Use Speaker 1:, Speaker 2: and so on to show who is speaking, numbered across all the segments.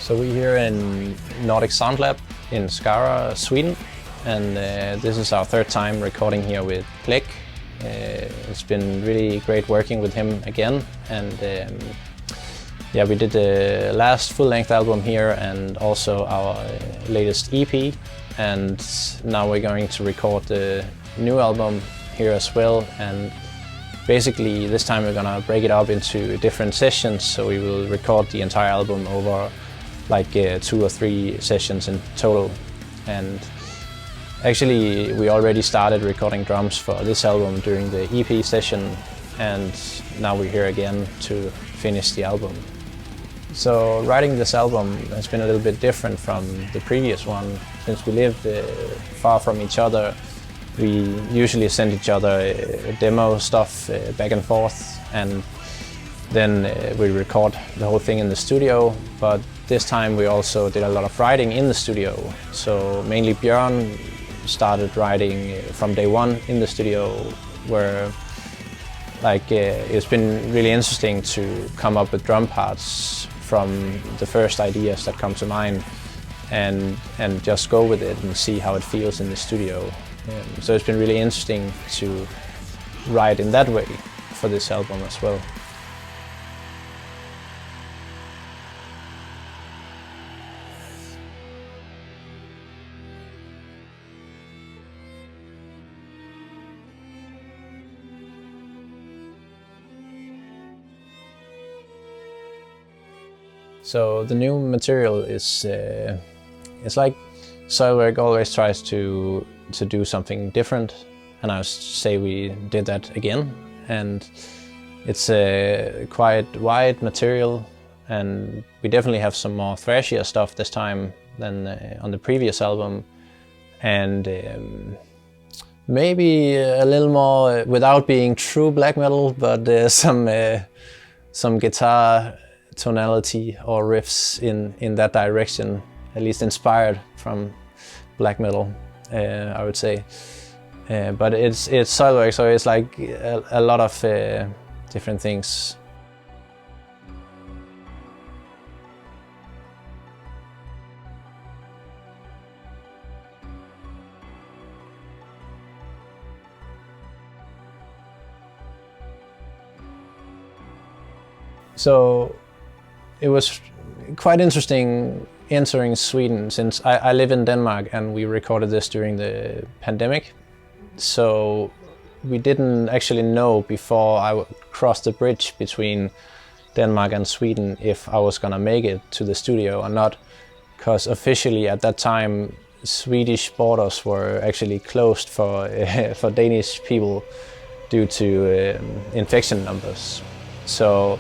Speaker 1: So we're here in Nordic Sound Lab in Skara, Sweden, and this is our third time recording here with Plec. It's been really great working with him again, and yeah, we did the last full-length album here and also our latest EP, and now we're going to record the new album here as well. And basically this time we're gonna break it up into different sessions, so we will record the entire album over like 2 or 3 sessions in total. And actually we already started recording drums for this album during the EP session, and now we're here again to finish the album. So writing this album has been a little bit different from the previous one. Since we lived far from each other, we usually send each other demo stuff back and forth, and then we record the whole thing in the studio. But this time we also did a lot of writing in the studio. So mainly Björn started writing from day one in the studio, where like it's been really interesting to come up with drum parts from the first ideas that come to mind, and just go with it and see how it feels in the studio. So it's been really interesting to write in that way for this album as well. So the new material is it's like Soilwork always tries to do something different, and I would say we did that again. And it's a quite wide material, and we definitely have some more thrashier stuff this time than on the previous album, and maybe a little more without being true black metal, but some guitar tonality or riffs in that direction, at least inspired from black metal, I would say. But it's Soilwork, so it's like a lot of different things. So it was quite interesting entering Sweden, since I live in Denmark and we recorded this during the pandemic. So we didn't actually know before I crossed the bridge between Denmark and Sweden if I was gonna make it to the studio or not, because officially at that time Swedish borders were actually closed for for Danish people due to infection numbers. So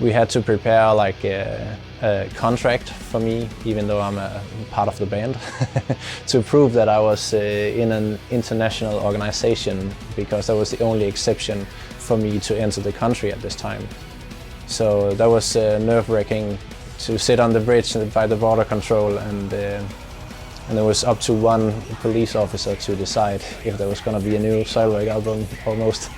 Speaker 1: we had to prepare like a contract for me, even though I'm a part of the band, to prove that I was in an international organization, because that was the only exception for me to enter the country at this time. So that was nerve-wracking to sit on the bridge by the border control, and it was up to one police officer to decide if there was going to be a new Soilwork album, almost.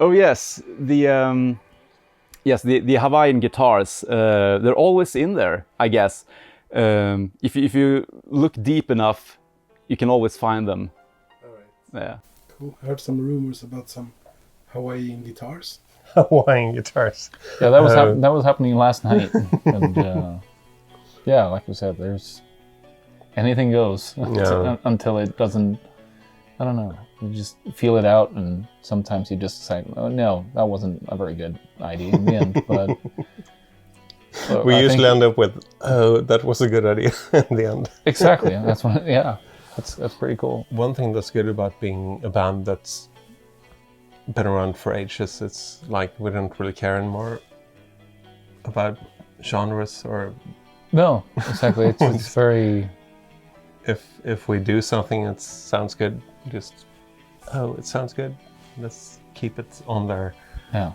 Speaker 2: Oh yes, the Hawaiian guitars. They're always in there, I guess. If you look deep enough, you can always find them.
Speaker 3: All right.
Speaker 2: Yeah.
Speaker 3: Cool. I heard some rumors about some Hawaiian guitars.
Speaker 4: Hawaiian guitars.
Speaker 5: Yeah, that was happening last night, and yeah, like you said, there's anything goes until it doesn't. I don't know. You just feel it out, and sometimes you just say, "Oh no, that wasn't a very good idea in the end." But
Speaker 4: we usually end up with, "Oh, that was a good idea," in the end.
Speaker 5: Exactly. That's what. Yeah, that's pretty cool.
Speaker 4: One thing that's good about being a band that's been around for ages, it's like we don't really care anymore about genres or.
Speaker 5: No, exactly. It's very.
Speaker 4: If we do something that sounds good, just. Oh, it sounds good. Let's keep it on there.
Speaker 5: Yeah.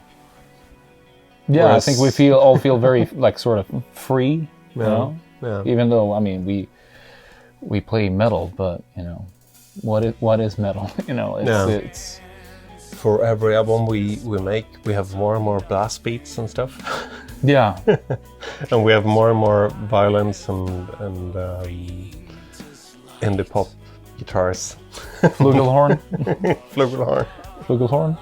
Speaker 5: Yeah, whereas, I think we all feel very like sort of free, you know?
Speaker 4: Yeah.
Speaker 5: Even though, I mean, we play metal, but you know, what is metal? You know, it's
Speaker 4: for every album we make, we have more and more blast beats and stuff.
Speaker 5: Yeah.
Speaker 4: And we have more and more violins and indie pop guitars.
Speaker 5: Flugelhorn.
Speaker 4: Flugelhorn.
Speaker 5: Flugelhorn.